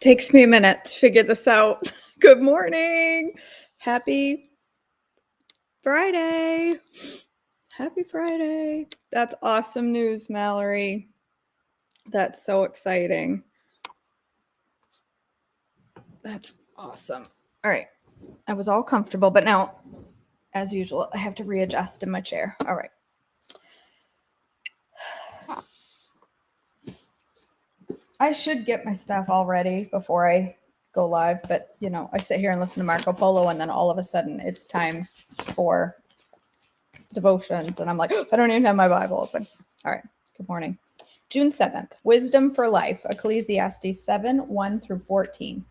Takes me a minute to figure this out. Good morning. Happy Friday. Happy Friday. That's awesome news, Mallory. That's so exciting. That's awesome. All right. I was all comfortable, but now, as usual, I have to readjust in my chair. All right. I should get my stuff all ready before I go live, but I sit here and listen to Marco Polo, and then all of a sudden it's time for devotions, and I'm like, I don't even have my Bible open. All right. Good morning. June 7th, Wisdom for Life, Ecclesiastes 7, 1 through 14.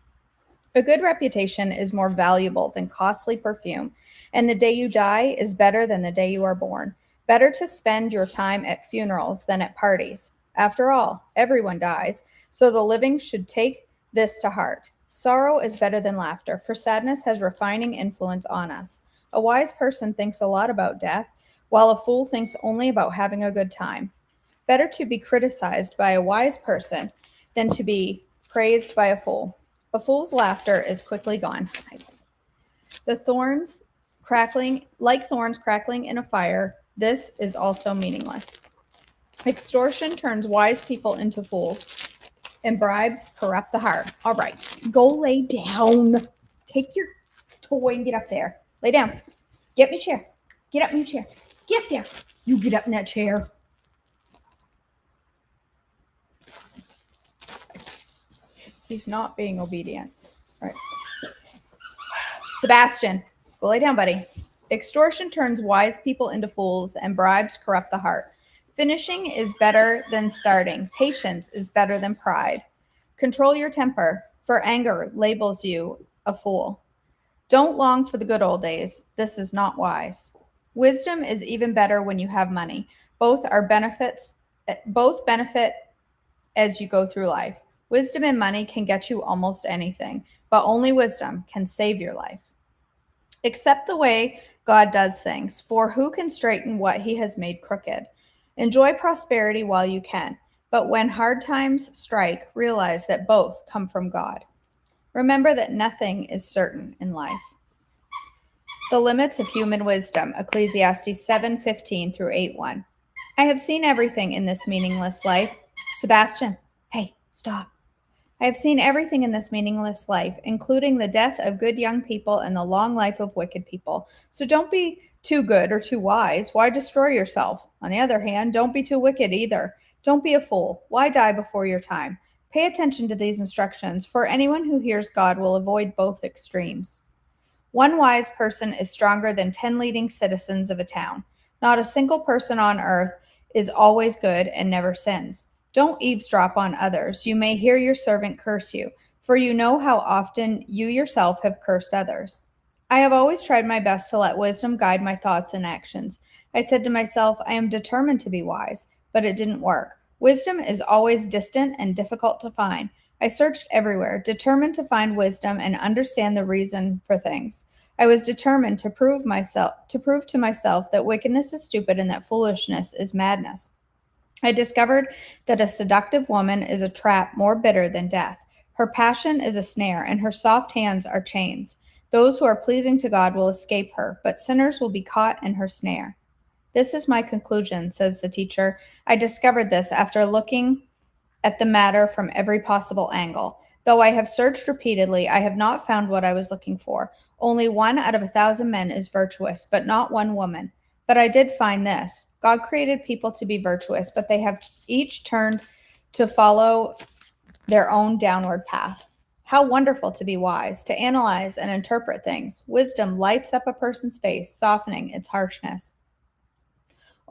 A good reputation is more valuable than costly perfume, and the day you die is better than the day you are born. Better to spend your time at funerals than at parties. After all, everyone dies, so the living should take this to heart. Sorrow is better than laughter, for sadness has refining influence on us. A wise person thinks a lot about death, while a fool thinks only about having a good time. Better to be criticized by a wise person than to be praised by a fool. A fool's laughter is quickly gone. The thorns crackling, like thorns crackling in a fire, this is also meaningless. Extortion turns wise people into fools, and bribes corrupt the heart. All right, go lay down. Take your toy and get up there. Lay down. Get me a chair. Get up in your chair. Get up there. You get up in that chair. He's not being obedient. All right. Sebastian, go lay down, buddy. Extortion turns wise people into fools, and bribes corrupt the heart. Finishing is better than starting. Patience is better than pride. Control your temper, for anger labels you a fool. Don't long for the good old days. This is not wise. Wisdom is even better when you have money. Both benefit as you go through life. Wisdom and money can get you almost anything, but only wisdom can save your life. Accept the way God does things, for who can straighten what he has made crooked? Enjoy prosperity while you can, but when hard times strike, realize that both come from God. Remember that nothing is certain in life. The limits of human wisdom, Ecclesiastes 7:15 through 8:1. I have seen everything in this meaningless life. Sebastian, hey, stop. I have seen everything in this meaningless life, including the death of good young people and the long life of wicked people. So don't be too good or too wise. Why destroy yourself? On the other hand, don't be too wicked either. Don't be a fool. Why die before your time? Pay attention to these instructions, for anyone who hears God will avoid both extremes. One wise person is stronger than 10 leading citizens of a town. Not a single person on earth is always good and never sins. Don't eavesdrop on others. You may hear your servant curse you, for you know how often you yourself have cursed others. I have always tried my best to let wisdom guide my thoughts and actions. I said to myself, I am determined to be wise, but it didn't work. Wisdom is always distant and difficult to find. I searched everywhere, determined to find wisdom and understand the reason for things. I was determined to prove to myself that wickedness is stupid and that foolishness is madness. I discovered that a seductive woman is a trap more bitter than death. Her passion is a snare, and her soft hands are chains. Those who are pleasing to God will escape her, but sinners will be caught in her snare. This is my conclusion, says the teacher. I discovered this after looking at the matter from every possible angle. Though I have searched repeatedly, I have not found what I was looking for. Only 1 out of 1,000 men is virtuous, but not one woman. But I did find this. God created people to be virtuous, but they have each turned to follow their own downward path. How wonderful to be wise, to analyze and interpret things. Wisdom lights up a person's face, softening its harshness.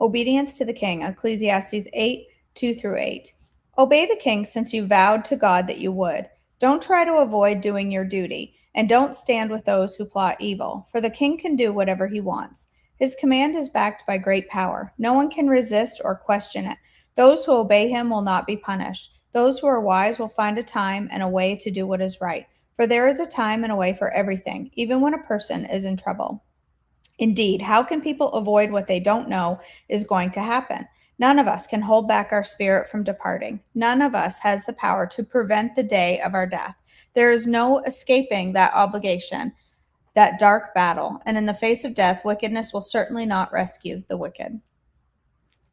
Obedience to the king, Ecclesiastes 8, 2 through 8. Obey the king since you vowed to God that you would. Don't try to avoid doing your duty, and don't stand with those who plot evil, for the king can do whatever he wants. His command is backed by great power. No one can resist or question it. Those who obey him will not be punished. Those who are wise will find a time and a way to do what is right, for there is a time and a way for everything, even when a person is in trouble. Indeed, how can people avoid what they don't know is going to happen? None of us can hold back our spirit from departing. None of us has the power to prevent the day of our death. There is no escaping that obligation, that dark battle, and in the face of death, wickedness will certainly not rescue the wicked.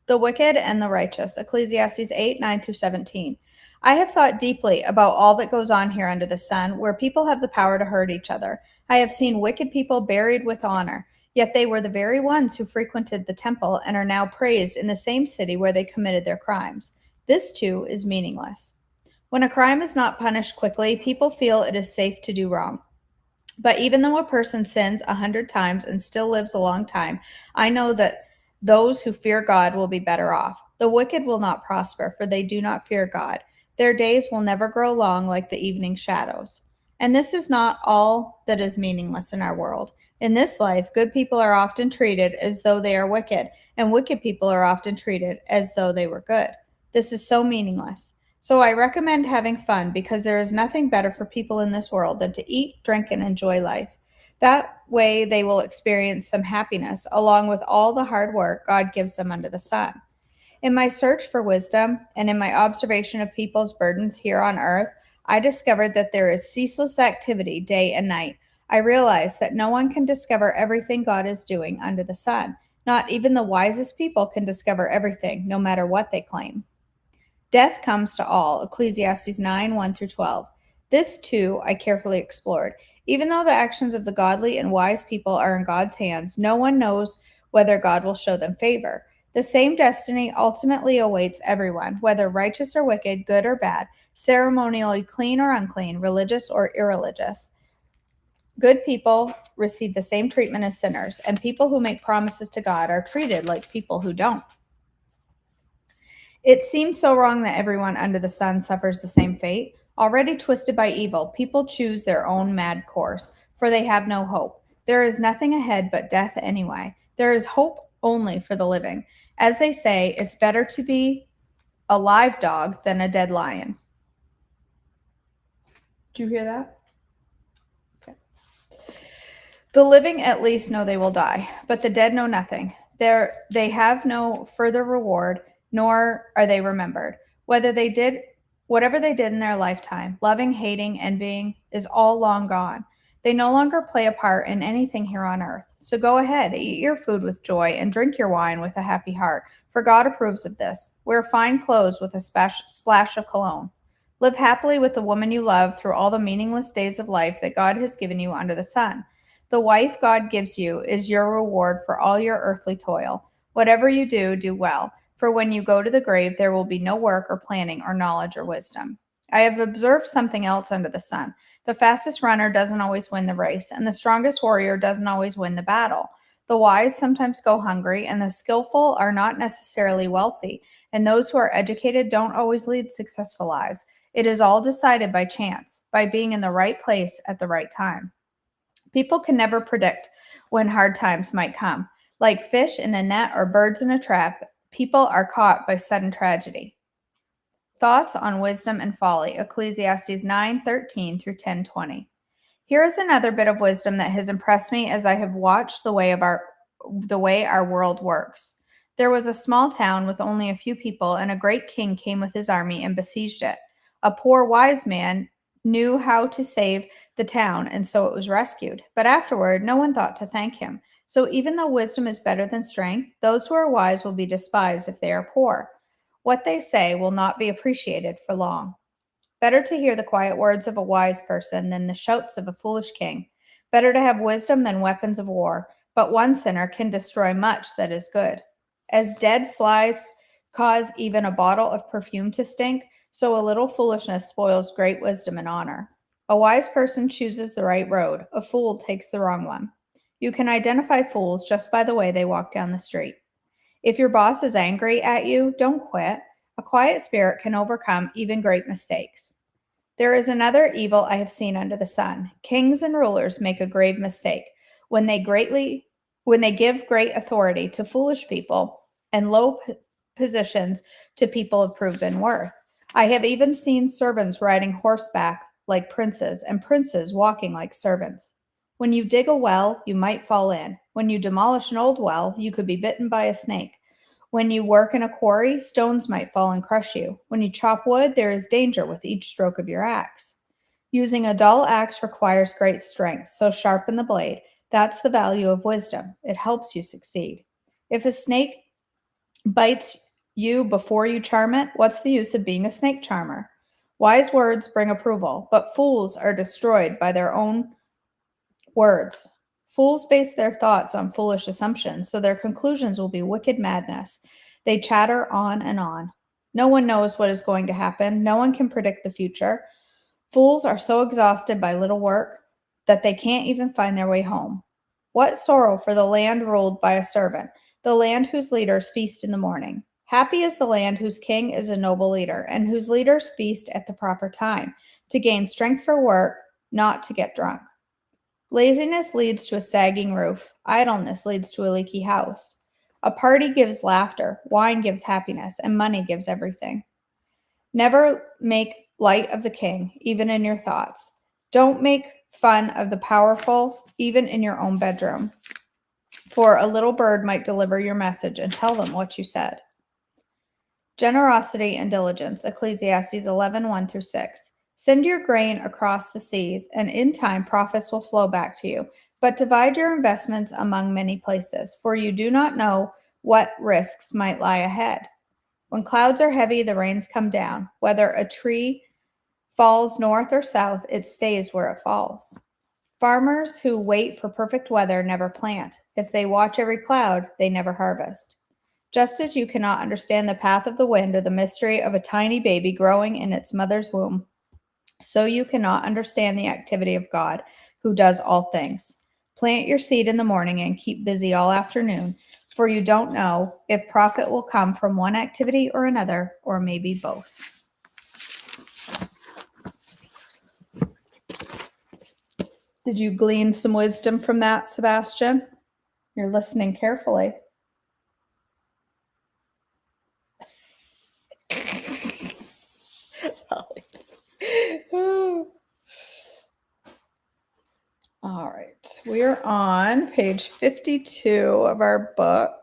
The wicked and the righteous. Ecclesiastes 8, 9 through 17. I have thought deeply about all that goes on here under the sun, where people have the power to hurt each other. I have seen wicked people buried with honor, yet they were the very ones who frequented the temple and are now praised in the same city where they committed their crimes. This too is meaningless. When a crime is not punished quickly, people feel it is safe to do wrong. But even though a person sins 100 times and still lives a long time, I know that those who fear God will be better off. The wicked will not prosper, for they do not fear God. Their days will never grow long like the evening shadows. And this is not all that is meaningless in our world. In this life, good people are often treated as though they are wicked, and wicked people are often treated as though they were good. This is so meaningless. So I recommend having fun because there is nothing better for people in this world than to eat, drink, and enjoy life. That way they will experience some happiness along with all the hard work God gives them under the sun. In my search for wisdom and in my observation of people's burdens here on earth, I discovered that there is ceaseless activity day and night. I realized that no one can discover everything God is doing under the sun. Not even the wisest people can discover everything, no matter what they claim. Death comes to all. Ecclesiastes 9, 1 through 12. This, too, I carefully explored. Even though the actions of the godly and wise people are in God's hands, no one knows whether God will show them favor. The same destiny ultimately awaits everyone, whether righteous or wicked, good or bad, ceremonially clean or unclean, religious or irreligious. Good people receive the same treatment as sinners, and people who make promises to God are treated like people who don't. It seems so wrong that everyone under the sun suffers the same fate. Already twisted by evil, people choose their own mad course, for they have no hope. There is nothing ahead but death anyway. There is hope only for the living. As they say, it's better to be a live dog than a dead lion. Did you hear that? Okay. The living at least know they will die, but the dead know nothing. They have no further reward, nor are they remembered. Whatever they did in their lifetime, loving, hating, envying, is all long gone. They no longer play a part in anything here on earth. So go ahead, eat your food with joy and drink your wine with a happy heart, for God approves of this. Wear fine clothes with a splash of cologne. Live happily with the woman you love through all the meaningless days of life that God has given you under the sun. The wife God gives you is your reward for all your earthly toil. Whatever you do, do well, for when you go to the grave, there will be no work or planning or knowledge or wisdom. I have observed something else under the sun. The fastest runner doesn't always win the race, and the strongest warrior doesn't always win the battle. The wise sometimes go hungry, and the skillful are not necessarily wealthy, and those who are educated don't always lead successful lives. It is all decided by chance, by being in the right place at the right time. People can never predict when hard times might come. Like fish in a net or birds in a trap, people are caught by sudden tragedy. Thoughts on wisdom and folly. Ecclesiastes 9:13 through 10:20. Here is another bit of wisdom that has impressed me as I have watched the way our world works. There was a small town with only a few people, and a great king came with his army and besieged it. A poor wise man knew how to save the town, and so it was rescued. But afterward, no one thought to thank him. So even though wisdom is better than strength, those who are wise will be despised if they are poor. What they say will not be appreciated for long. Better to hear the quiet words of a wise person than the shouts of a foolish king. Better to have wisdom than weapons of war, but one sinner can destroy much that is good. As dead flies cause even a bottle of perfume to stink, so a little foolishness spoils great wisdom and honor. A wise person chooses the right road, a fool takes the wrong one. You can identify fools just by the way they walk down the street. If your boss is angry at you, don't quit. A quiet spirit can overcome even great mistakes. There is another evil I have seen under the sun. Kings and rulers make a grave mistake when they give great authority to foolish people and low positions to people of proven worth. I have even seen servants riding horseback like princes and princes walking like servants. When you dig a well, you might fall in. When you demolish an old well, you could be bitten by a snake. When you work in a quarry, stones might fall and crush you. When you chop wood, there is danger with each stroke of your axe. Using a dull axe requires great strength, so sharpen the blade. That's the value of wisdom. It helps you succeed. If a snake bites you before you charm it, what's the use of being a snake charmer? Wise words bring approval, but fools are destroyed by their own words. Fools base their thoughts on foolish assumptions, so their conclusions will be wicked madness. They chatter on and on. No one knows what is going to happen. No one can predict the future. Fools are so exhausted by little work that they can't even find their way home. What sorrow for the land ruled by a servant, the land whose leaders feast in the morning. Happy is the land whose king is a noble leader, and whose leaders feast at the proper time, to gain strength for work, not to get drunk. Laziness leads to a sagging roof. Idleness leads to a leaky house. A party gives laughter, wine gives happiness, and money gives everything. Never make light of the king, even in your thoughts. Don't make fun of the powerful, even in your own bedroom. For a little bird might deliver your message and tell them what you said. Generosity and diligence, Ecclesiastes 11:1-6. Send your grain across the seas, and in time profits will flow back to you. But divide your investments among many places, for you do not know what risks might lie ahead. When clouds are heavy, the rains come down. Whether a tree falls north or south, it stays where it falls. Farmers who wait for perfect weather never plant. If they watch every cloud, they never harvest. Just as you cannot understand the path of the wind or the mystery of a tiny baby growing in its mother's womb, so you cannot understand the activity of God, who does all things. Plant your seed in the morning and keep busy all afternoon, for you don't know if profit will come from one activity or another, or maybe both. Did you glean some wisdom from that, Sebastian? You're listening carefully. All right, we're on page 52 of our book,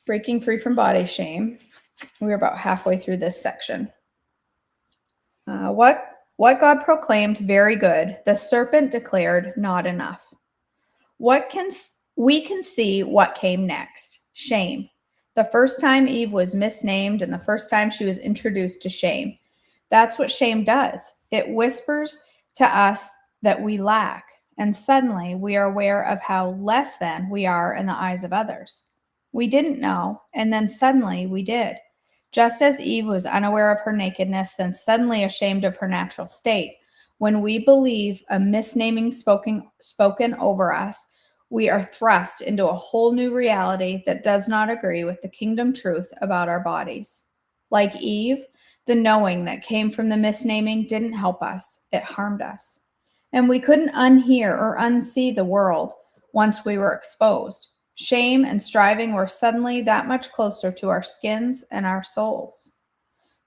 Breaking Free from Body Shame. We're about halfway through this section. What God proclaimed very good, the serpent declared not enough. We can see what came next. Shame. The first time Eve was misnamed and the first time she was introduced to shame. That's what shame does. It whispers to us that we lack, and suddenly we are aware of how less than we are in the eyes of others. We didn't know, and then suddenly we did. Just as Eve was unaware of her nakedness, then suddenly ashamed of her natural state. When we believe a misnaming spoken over us, we are thrust into a whole new reality that does not agree with the kingdom truth about our bodies. Like Eve, the knowing that came from the misnaming didn't help us, it harmed us. And we couldn't unhear or unsee the world once we were exposed. Shame and striving were suddenly that much closer to our skins and our souls.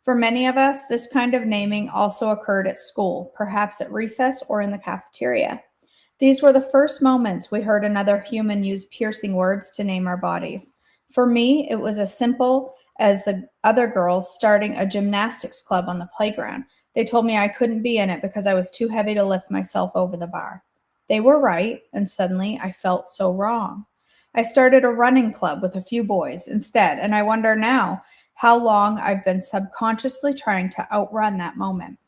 For many of us, this kind of naming also occurred at school, perhaps at recess or in the cafeteria. These were the first moments we heard another human use piercing words to name our bodies. For me, it was as simple as the other girls starting a gymnastics club on the playground. They told me I couldn't be in it because I was too heavy to lift myself over the bar. They were right, and suddenly I felt so wrong. I started a running club with a few boys instead, and I wonder now how long I've been subconsciously trying to outrun that moment.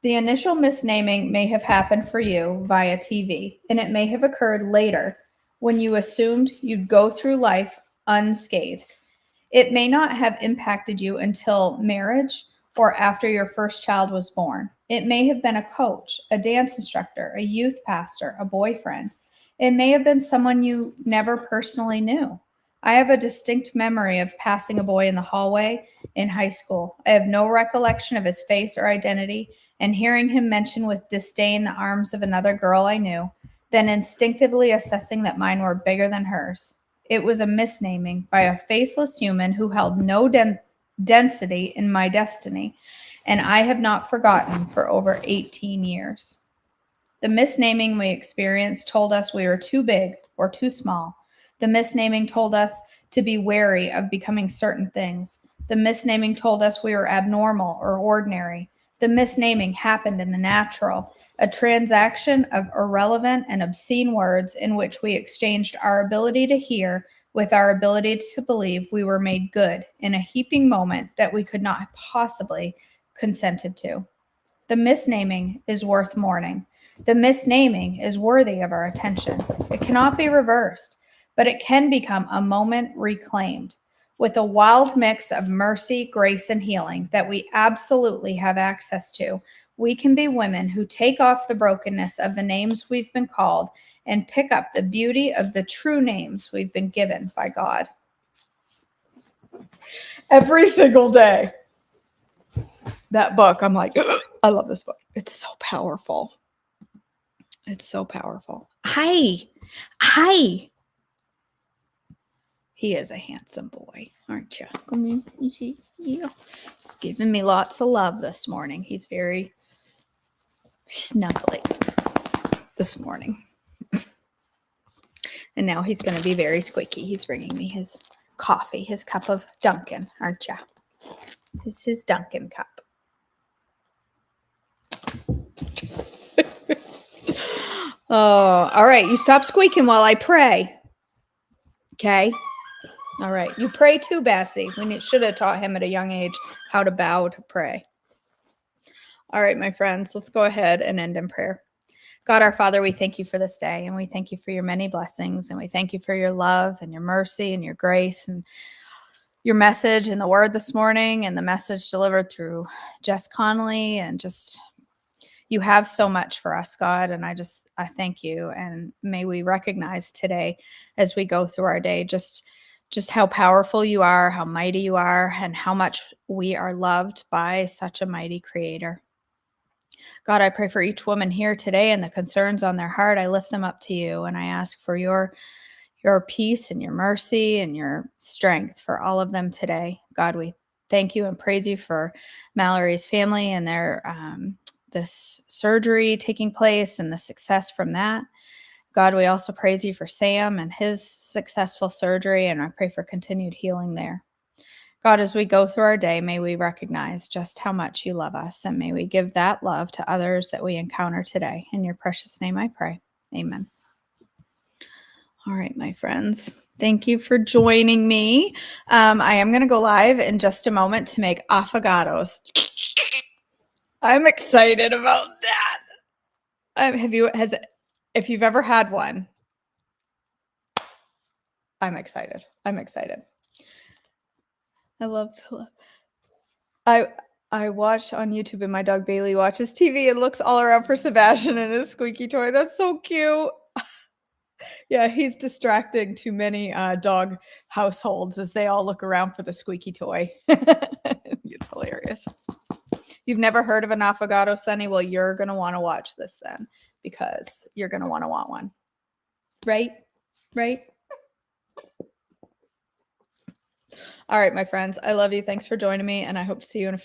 The initial misnaming may have happened for you via TV, and it may have occurred later when you assumed you'd go through life unscathed. It may not have impacted you until marriage or after your first child was born. It may have been a coach, a dance instructor, a youth pastor, a boyfriend. It may have been someone you never personally knew. I have a distinct memory of passing a boy in the hallway in high school. I have no recollection of his face or identity, and hearing him mention with disdain the arms of another girl I knew, then instinctively assessing that mine were bigger than hers. It was a misnaming by a faceless human who held no density in my destiny, and I have not forgotten for over 18 years. The misnaming we experienced told us we were too big or too small. The misnaming told us to be wary of becoming certain things. The misnaming told us we were abnormal or ordinary. The misnaming happened in the natural, a transaction of irrelevant and obscene words in which we exchanged our ability to hear with our ability to believe we were made good in a heaping moment that we could not have possibly consented to. The misnaming is worth mourning. The misnaming is worthy of our attention. It cannot be reversed, but it can become a moment reclaimed with a wild mix of mercy, grace, and healing that we absolutely have access to. We can be women who take off the brokenness of the names we've been called and pick up the beauty of the true names we've been given by God. Every single day. That book, I'm like, I love this book. It's so powerful. It's so powerful. Hi. He is a handsome boy, aren't you? Come on, you see? Yeah. He's giving me lots of love this morning. He's very snuggly this morning. And now he's going to be very squeaky. He's bringing me his coffee, his cup of Dunkin', aren't you? This is his Dunkin' cup. Oh, all right. You stop squeaking while I pray. Okay? All right. You pray too, Bessie. We should have taught him at a young age how to bow to pray. All right, my friends, let's go ahead and end in prayer. God, our Father, we thank you for this day, and we thank you for your many blessings, and we thank you for your love and your mercy and your grace and your message and the word this morning and the message delivered through Jess Connolly. And just, you have so much for us, God, and I thank you. And may we recognize today as we go through our day just how powerful you are, how mighty you are, and how much we are loved by such a mighty creator. God, I pray for each woman here today and the concerns on their heart. I lift them up to you, and I ask for your peace and your mercy and your strength for all of them today. God, we thank you and praise you for Mallory's family and their this surgery taking place and the success from that. God, we also praise you for Sam and his successful surgery, and I pray for continued healing there. God, as we go through our day, may we recognize just how much you love us, and may we give that love to others that we encounter today. In your precious name I pray. Amen. All right, my friends. Thank you for joining me. I am going to go live in just a moment to make affogatos. I'm excited about that. If you've ever had one, I'm excited. I watch on YouTube, and my dog Bailey watches TV and looks all around for Sebastian and his squeaky toy. That's so cute. Yeah, he's distracting too many dog households as they all look around for the squeaky toy. It's hilarious. You've never heard of an affogato, Sunny? Well, you're going to want to watch this then, because you're going to want one. Right? All right, my friends. I love you. Thanks for joining me, and I hope to see you in a few